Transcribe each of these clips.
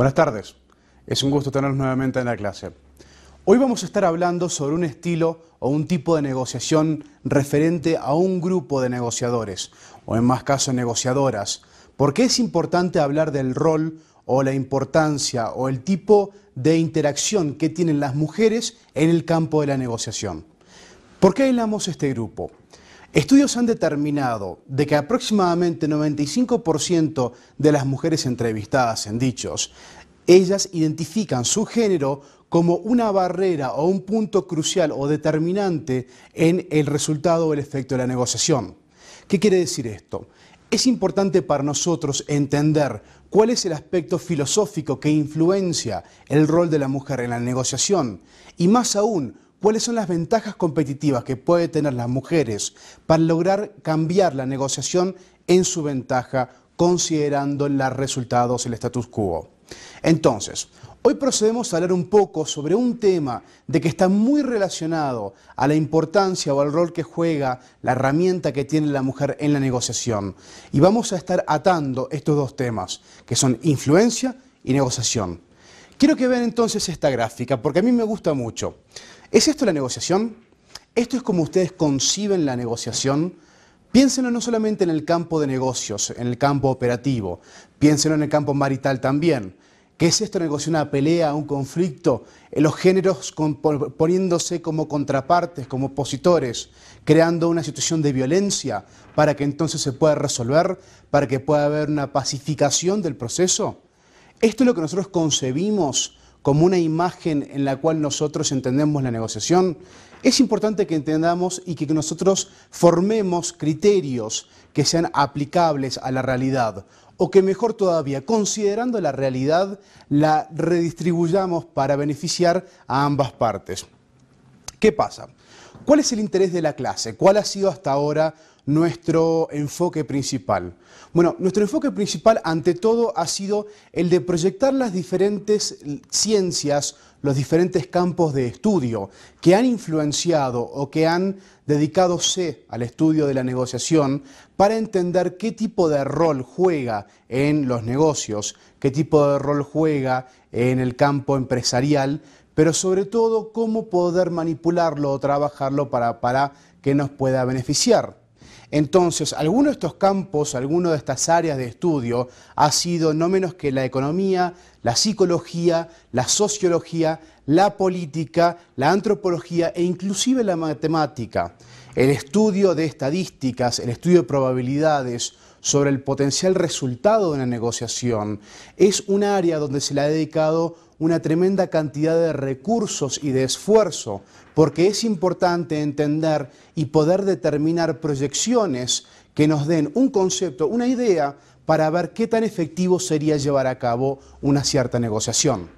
Buenas tardes, es un gusto tenerlos nuevamente en la clase. Hoy vamos a estar hablando sobre un estilo o un tipo de negociación referente a un grupo de negociadores, o en más casos negociadoras. ¿Por qué es importante hablar del rol o la importancia o el tipo de interacción que tienen las mujeres en el campo de la negociación? ¿Por qué aislamos este grupo? Estudios han determinado de que aproximadamente 95% de las mujeres entrevistadas en dichos, ellas identifican su género como una barrera o un punto crucial o determinante en el resultado o el efecto de la negociación. ¿Qué quiere decir esto? Es importante para nosotros entender cuál es el aspecto filosófico que influencia el rol de la mujer en la negociación y más aún, cuáles son las ventajas competitivas que pueden tener las mujeres para lograr cambiar la negociación en su ventaja considerando los resultados, el status quo. Entonces, hoy procedemos a hablar un poco sobre un tema de que está muy relacionado a la importancia o al rol que juega la herramienta que tiene la mujer en la negociación. Y vamos a estar atando estos dos temas, que son influencia y negociación. Quiero que vean entonces esta gráfica, porque a mí me gusta mucho. ¿Es esto la negociación? ¿Esto es como ustedes conciben la negociación? Piénsenlo no solamente en el campo de negocios, en el campo operativo, piénsenlo en el campo marital también. ¿Qué es esto? ¿Negociar una pelea, un conflicto? Los géneros poniéndose como contrapartes, como opositores, creando una situación de violencia para que entonces se pueda resolver, para que pueda haber una pacificación del proceso. Esto es lo que nosotros concebimos como una imagen en la cual nosotros entendemos la negociación. Es importante que entendamos y que nosotros formemos criterios que sean aplicables a la realidad, o que mejor todavía, considerando la realidad, la redistribuyamos para beneficiar a ambas partes. ¿Qué pasa? ¿Cuál es el interés de la clase? ¿Cuál ha sido hasta ahora nuestro enfoque principal? Bueno, nuestro enfoque principal ante todo ha sido el de proyectar las diferentes ciencias, los diferentes campos de estudio que han influenciado o que han dedicadose al estudio de la negociación para entender qué tipo de rol juega en los negocios, qué tipo de rol juega en el campo empresarial, pero sobre todo cómo poder manipularlo o trabajarlo para que nos pueda beneficiar. Entonces, alguno de estos campos, alguno de estas áreas de estudio ha sido no menos que la economía, la psicología, la sociología, la política, la antropología e inclusive la matemática. El estudio de estadísticas, el estudio de probabilidades sobre el potencial resultado de una negociación es un área donde se le ha dedicado una tremenda cantidad de recursos y de esfuerzo, porque es importante entender y poder determinar proyecciones que nos den un concepto, una idea, para ver qué tan efectivo sería llevar a cabo una cierta negociación.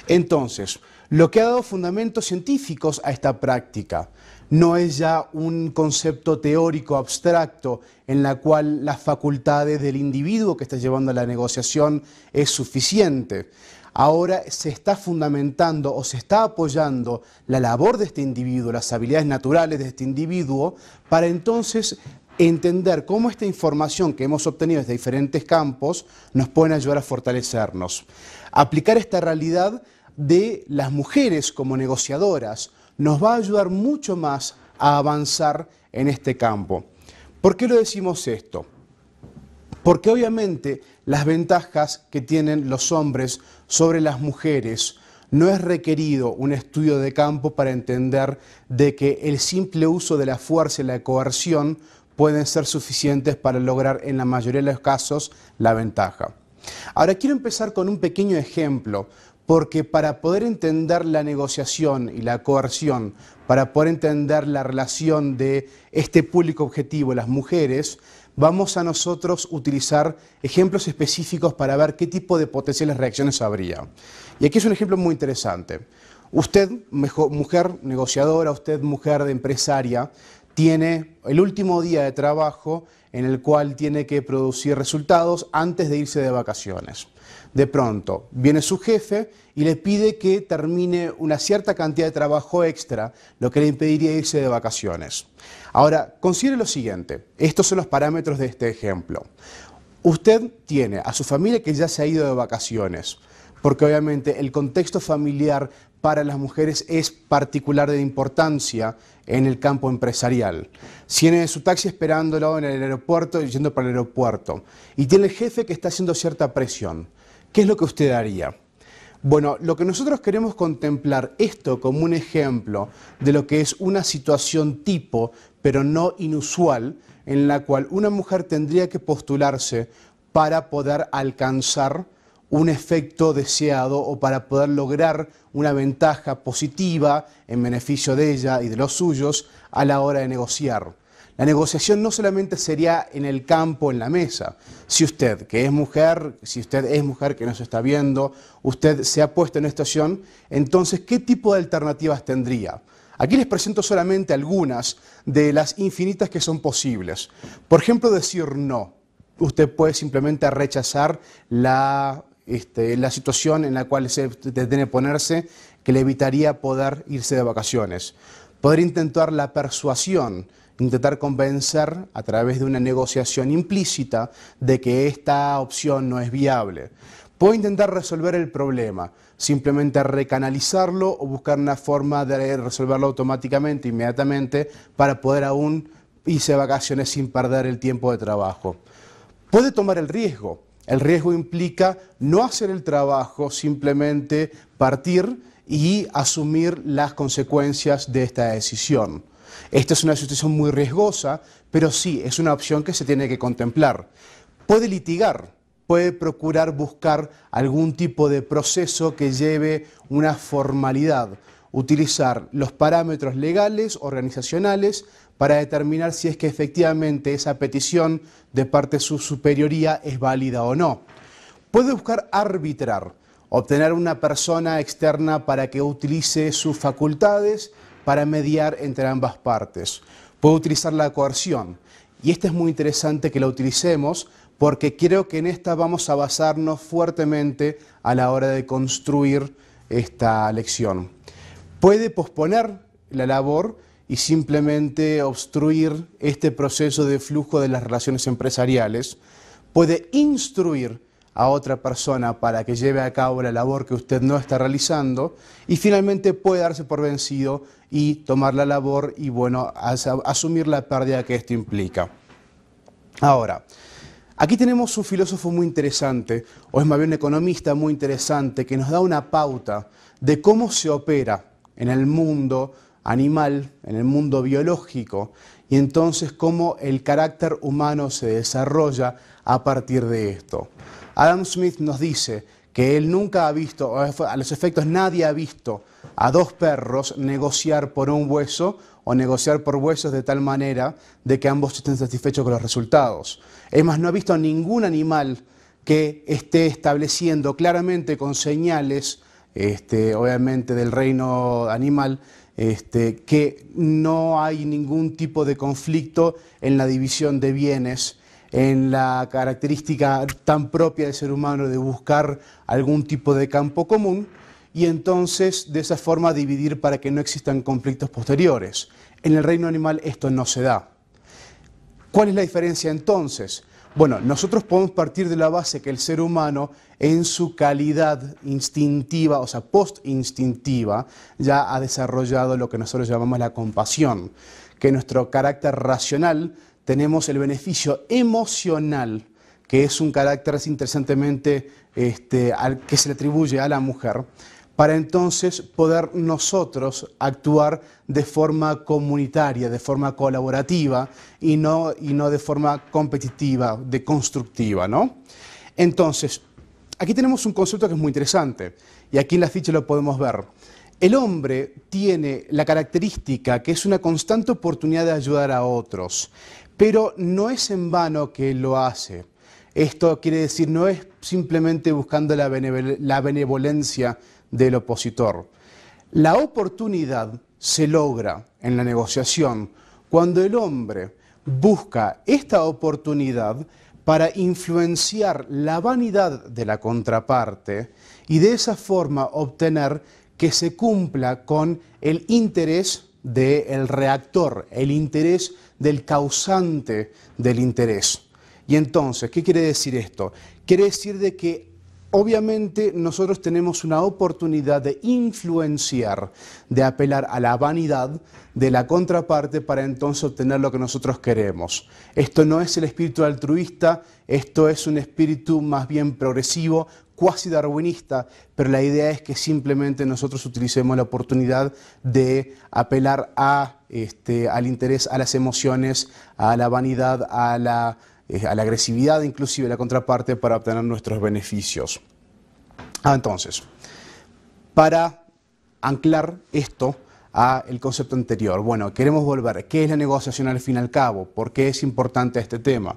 Entonces, lo que ha dado fundamentos científicos a esta práctica no es ya un concepto teórico abstracto en la cual las facultades del individuo que está llevando la negociación es suficiente. Ahora se está fundamentando o se está apoyando la labor de este individuo, las habilidades naturales de este individuo, para entonces entender cómo esta información que hemos obtenido desde diferentes campos nos puede ayudar a fortalecernos. Aplicar esta realidad de las mujeres como negociadoras nos va a ayudar mucho más a avanzar en este campo. ¿Por qué lo decimos esto? Porque obviamente las ventajas que tienen los hombres sobre las mujeres no es requerido un estudio de campo para entender de que el simple uso de la fuerza y la coerción pueden ser suficientes para lograr en la mayoría de los casos la ventaja. Ahora quiero empezar con un pequeño ejemplo, porque para poder entender la negociación y la coerción, para poder entender la relación de este público objetivo, las mujeres, vamos a nosotros utilizar ejemplos específicos para ver qué tipo de potenciales reacciones habría. Y aquí es un ejemplo muy interesante. Usted, mujer negociadora, usted, mujer empresaria, tiene el último día de trabajo en el cual tiene que producir resultados antes de irse de vacaciones. De pronto viene su jefe y le pide que termine una cierta cantidad de trabajo extra, lo que le impediría irse de vacaciones. Ahora, considere lo siguiente, estos son los parámetros de este ejemplo. Usted tiene a su familia que ya se ha ido de vacaciones, porque obviamente el contexto familiar para las mujeres es particular de importancia en el campo empresarial. Si tiene su taxi esperándolo en el aeropuerto y yendo para el aeropuerto, y tiene el jefe que está haciendo cierta presión, ¿qué es lo que usted haría? Bueno, lo que nosotros queremos contemplar esto como un ejemplo de lo que es una situación tipo, pero no inusual, en la cual una mujer tendría que postularse para poder alcanzar un efecto deseado o para poder lograr una ventaja positiva en beneficio de ella y de los suyos a la hora de negociar. La negociación no solamente sería en el campo, en la mesa. Si usted, que es mujer, que nos está viendo, usted se ha puesto en esta situación, entonces, ¿qué tipo de alternativas tendría? Aquí les presento solamente algunas de las infinitas que son posibles. Por ejemplo, decir no. Usted puede simplemente rechazar la situación en la cual se tiene que ponerse, que le evitaría poder irse de vacaciones. Poder intentar la persuasión, intentar convencer a través de una negociación implícita de que esta opción no es viable. Puede intentar resolver el problema, simplemente recanalizarlo o buscar una forma de resolverlo automáticamente, inmediatamente, para poder aún irse de vacaciones sin perder el tiempo de trabajo. Puede tomar el riesgo. El riesgo implica no hacer el trabajo, simplemente partir y asumir las consecuencias de esta decisión. Esta es una situación muy riesgosa, pero sí, es una opción que se tiene que contemplar. Puede litigar, puede procurar buscar algún tipo de proceso que lleve una formalidad, utilizar los parámetros legales, organizacionales, para determinar si es que efectivamente esa petición de parte de su superioría es válida o no. Puede buscar arbitrar, obtener una persona externa para que utilice sus facultades para mediar entre ambas partes. Puede utilizar la coerción, y esta es muy interesante que la utilicemos porque creo que en esta vamos a basarnos fuertemente a la hora de construir esta lección. Puede posponer la labor y simplemente obstruir este proceso de flujo de las relaciones empresariales. Puede instruir a otra persona para que lleve a cabo la labor que usted no está realizando y finalmente puede darse por vencido y tomar la labor y bueno, asumir la pérdida que esto implica. Ahora, aquí tenemos un filósofo muy interesante, o es más bien un economista muy interesante, que nos da una pauta de cómo se opera en el mundo animal, en el mundo biológico, y entonces cómo el carácter humano se desarrolla a partir de esto. Adam Smith nos dice que él nunca ha visto, a los efectos nadie ha visto a dos perros negociar por un hueso o negociar por huesos de tal manera de que ambos estén satisfechos con los resultados. Es más, no ha visto a ningún animal que esté estableciendo claramente con señales, obviamente del reino animal, que no hay ningún tipo de conflicto en la división de bienes, en la característica tan propia del ser humano de buscar algún tipo de campo común y entonces de esa forma dividir para que no existan conflictos posteriores. En el reino animal esto no se da. ¿Cuál es la diferencia entonces? Bueno, nosotros podemos partir de la base que el ser humano en su calidad instintiva, o sea, post-instintiva, ya ha desarrollado lo que nosotros llamamos la compasión, que nuestro carácter racional tenemos el beneficio emocional, que es un carácter interesantemente que se le atribuye a la mujer, para entonces poder nosotros actuar de forma comunitaria, de forma colaborativa y no de forma competitiva, constructiva, ¿no? Entonces, aquí tenemos un concepto que es muy interesante y aquí en la ficha lo podemos ver. El hombre tiene la característica que es una constante oportunidad de ayudar a otros, pero no es en vano que él lo hace. Esto quiere decir, no es simplemente buscando la benevolencia del opositor. La oportunidad se logra en la negociación cuando el hombre busca esta oportunidad para influenciar la vanidad de la contraparte y de esa forma obtener que se cumpla con el interés del reactor, el interés del causante del interés. Y entonces, ¿qué quiere decir esto? Quiere decir de que obviamente nosotros tenemos una oportunidad de influenciar, de apelar a la vanidad de la contraparte para entonces obtener lo que nosotros queremos. Esto no es el espíritu altruista, esto es un espíritu más bien progresivo, cuasi darwinista, pero la idea es que simplemente nosotros utilicemos la oportunidad de apelar al interés, a las emociones, a la vanidad, a la agresividad inclusive de la contraparte para obtener nuestros beneficios. Entonces, para anclar esto al concepto anterior, bueno, queremos volver. ¿Qué es la negociación al fin y al cabo? ¿Por qué es importante este tema?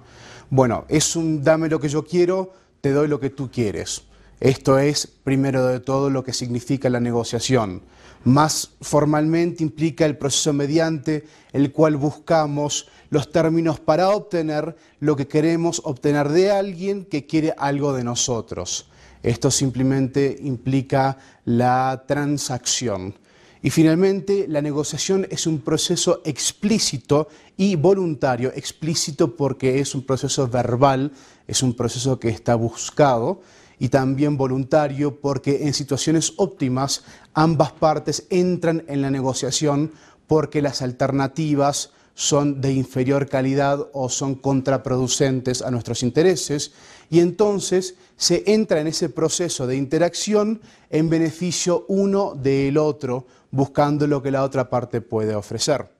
Bueno, es un dame lo que yo quiero, te doy lo que tú quieres. Esto es, primero de todo, lo que significa la negociación. Más formalmente implica el proceso mediante el cual buscamos los términos para obtener lo que queremos obtener de alguien que quiere algo de nosotros. Esto simplemente implica la transacción. Y finalmente, la negociación es un proceso explícito y voluntario. Explícito porque es un proceso verbal, es un proceso que está buscado, y también voluntario porque en situaciones óptimas ambas partes entran en la negociación porque las alternativas son de inferior calidad o son contraproducentes a nuestros intereses, y entonces se entra en ese proceso de interacción en beneficio uno del otro, buscando lo que la otra parte puede ofrecer.